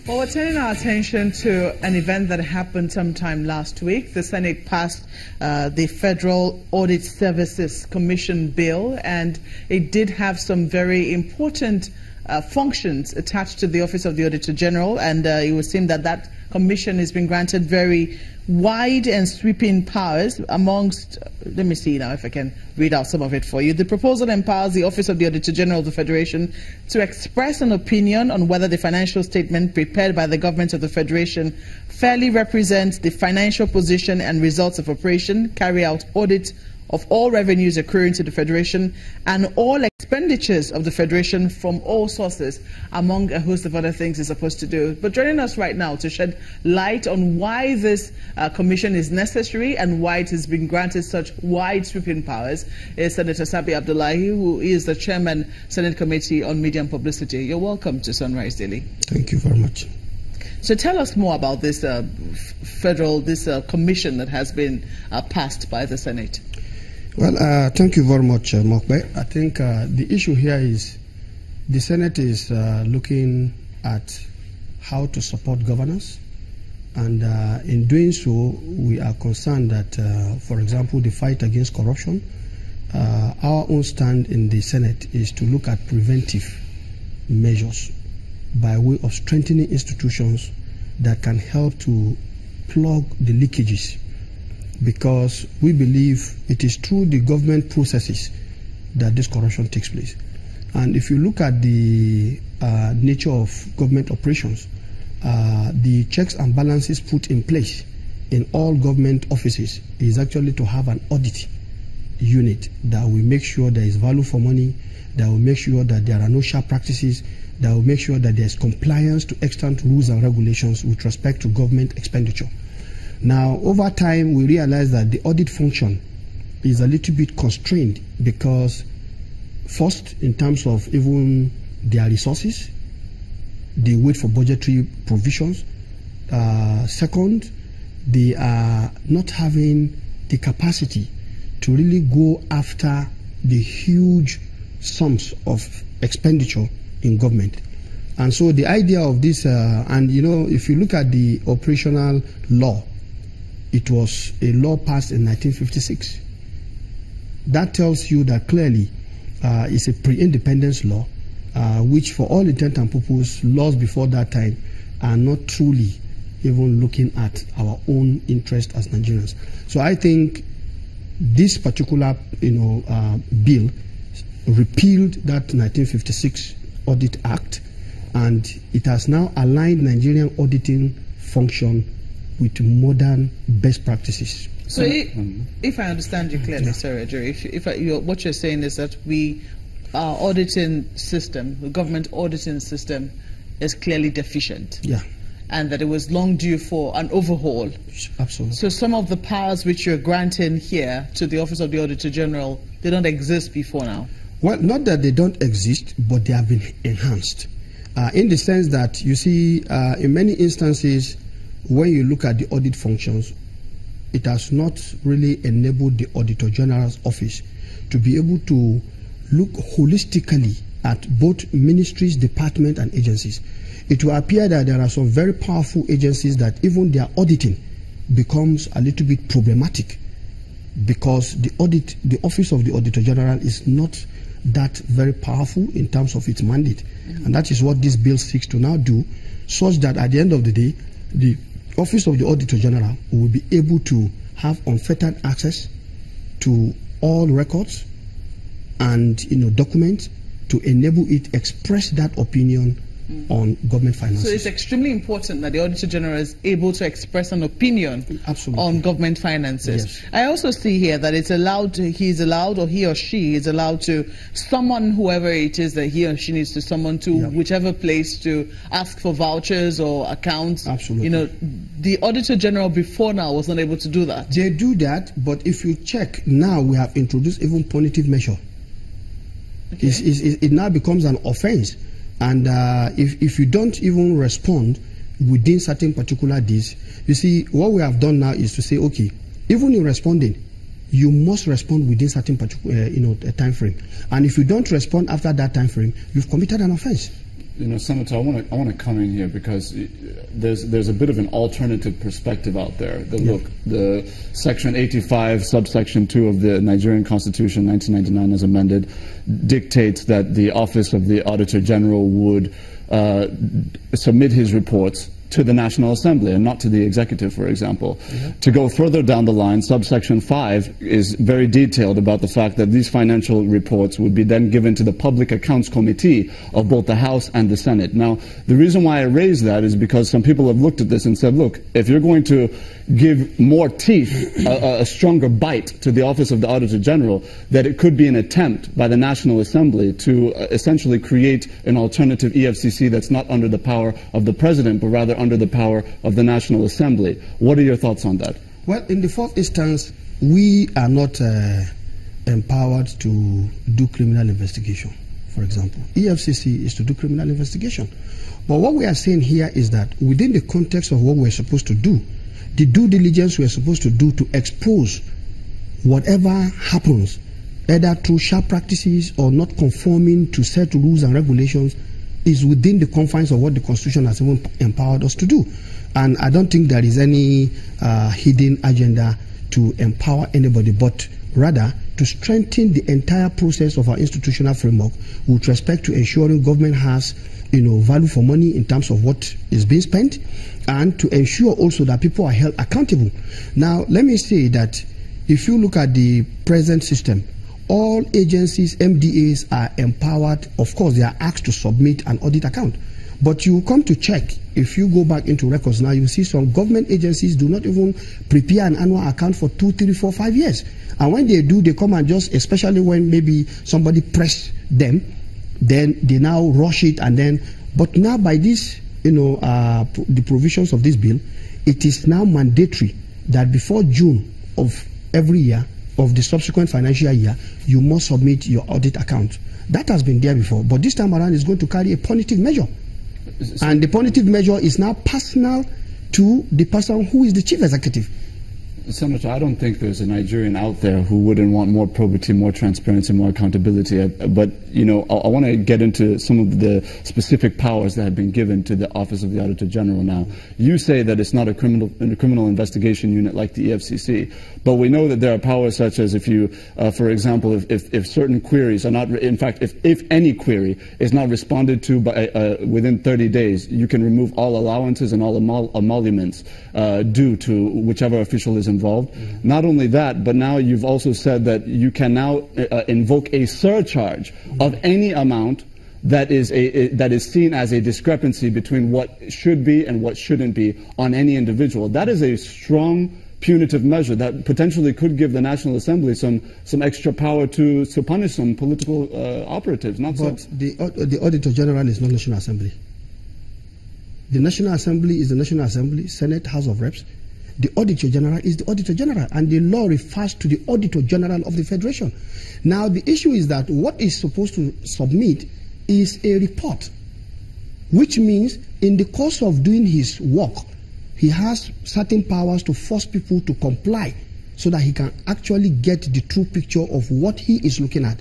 Well, we're turning our attention to an event that happened sometime last week. The Senate passed the Federal Audit Services Commission bill, and it did have some very important functions attached to the Office of the Auditor General, and it would seem that that commission has been granted very wide and sweeping powers amongst, let me see now if I can read out some of it for you. The proposal empowers the Office of the Auditor General of the Federation to express an opinion on whether the financial statement prepared by the government of the Federation fairly represents the financial position and results of operation, carry out audit of all revenues accruing to the Federation and all expenditures of the Federation from all sources, among a host of other things it's supposed to do. But joining us right now to shed light on why this commission is necessary and why it has been granted such wide sweeping powers is Senator Sabi Abdullahi, who is the Chairman, Senate Committee on Media and Publicity. You're welcome to Sunrise Daily. Thank you very much. So tell us more about this commission that has been passed by the Senate. Well, thank you very much, Mokbe. I think the issue here is the Senate is looking at how to support governance, and in doing so, we are concerned that, for example, the fight against corruption, our own stand in the Senate is to look at preventive measures by way of strengthening institutions that can help to plug the leakages, because we believe it is through the government processes that this corruption takes place. And if you look at the nature of government operations, the checks and balances put in place in all government offices is actually to have an audit unit that will make sure there is value for money, that will make sure that there are no sharp practices, that will make sure that there is compliance to extant rules and regulations with respect to government expenditure. Now, over time, we realize that the audit function is a little bit constrained because, first, in terms of even their resources, they wait for budgetary provisions. Second, they are not having the capacity to really go after the huge sums of expenditure in government. And so the idea of this, and you know, if you look at the operational law, it was a law passed in 1956. That tells you that clearly it's a pre-independence law, which for all intent and purpose, laws before that time are not truly even looking at our own interest as Nigerians. So I think this particular bill repealed that 1956 Audit Act, and it has now aligned Nigerian auditing function with modern best practices. So if I understand you clearly, yeah. Sorry, Jerry, what you're saying is that our auditing system, the government auditing system, is clearly deficient. Yeah. And that it was long due for an overhaul. Absolutely. So some of the powers which you're granting here to the Office of the Auditor General, they don't exist before now? Well, not that they don't exist, but they have been enhanced. In the sense that, you see, in many instances, when you look at the audit functions, it has not really enabled the Auditor General's office to be able to look holistically at both ministries, departments, and agencies. It will appear that there are some very powerful agencies that even their auditing becomes a little bit problematic because the Office of the Auditor General is not that very powerful in terms of its mandate. And that is what this bill seeks to now do, such that at the end of the day, the Office of the Auditor General will be able to have unfettered access to all records and documents to enable it express that opinion on government finances. So it's extremely important that the Auditor General is able to express an opinion Absolutely. On government finances. Yes. I also see here that it's allowed to, or he or she is allowed to summon whoever it is that he or she needs to summon to whichever place to ask for vouchers or accounts. Absolutely. The Auditor General before now was not able to do that. They do that, but if you check, now we have introduced even punitive measure. Okay. It now becomes an offense. And if you don't even respond within certain particular days, you see, what we have done now is to say, okay, even in responding, you must respond within certain a time frame. And if you don't respond after that time frame, you've committed an offense. Senator, I want to come in here because there's a bit of an alternative perspective out there. Look, the Section 85, subsection 2 of the Nigerian Constitution, 1999, as amended, dictates that the Office of the Auditor General would submit his reports to the National Assembly and not to the executive, for example. To go further down the line, subsection 5 is very detailed about the fact that these financial reports would be then given to the Public Accounts Committee of both the House and the Senate. Now, the reason why I raise that is because some people have looked at this and said, look, if you're going to give more teeth, a stronger bite to the Office of the Auditor General, that it could be an attempt by the National Assembly to essentially create an alternative EFCC that's not under the power of the President, but rather under the power of the National Assembly. What are your thoughts on that? Well, in the first instance, we are not empowered to do criminal investigation, for example. EFCC is to do criminal investigation. But what we are saying here is that within the context of what we're supposed to do, the due diligence we're supposed to do to expose whatever happens, either through sharp practices or not conforming to set rules and regulations, is within the confines of what the Constitution has even empowered us to do. And I don't think there is any hidden agenda to empower anybody, but rather to strengthen the entire process of our institutional framework with respect to ensuring government has value for money in terms of what is being spent, and to ensure also that people are held accountable. Now, let me say that if you look at the present system, all agencies, MDAs, are empowered. Of course, they are asked to submit an audit account. But you come to check, if you go back into records now, you see some government agencies do not even prepare an annual account for 2, 3, 4, 5 years. And when they do, they come and just, especially when maybe somebody pressed them, then they now rush it. And then, but now by this, the provisions of this bill, it is now mandatory that before June of every year, of the subsequent financial year, you must submit your audit account. That has been there before, but this time around is going to carry a punitive measure. And the punitive measure is now personal to the person who is the chief executive. Senator, I don't think there's a Nigerian out there who wouldn't want more probity, more transparency, more accountability. But, I want to get into some of the specific powers that have been given to the Office of the Auditor General now. You say that it's not a criminal investigation unit like the EFCC, but we know that there are powers such as if you, for example, if certain queries are not, in fact, if any query is not responded to by, within 30 days, you can remove all allowances and all emoluments due to whichever official is involved. Not only that, but now you've also said that you can now invoke a surcharge of any amount that is seen as a discrepancy between what should be and what shouldn't be on any individual. That is a strong punitive measure that potentially could give the National Assembly some extra power to punish some political operatives. The Auditor General is not National Assembly. The National Assembly is the National Assembly, Senate, House of Reps. The Auditor General is the Auditor General, and the law refers to the Auditor General of the Federation. Now, the issue is that what is supposed to submit is a report, which means in the course of doing his work, he has certain powers to force people to comply so that he can actually get the true picture of what he is looking at.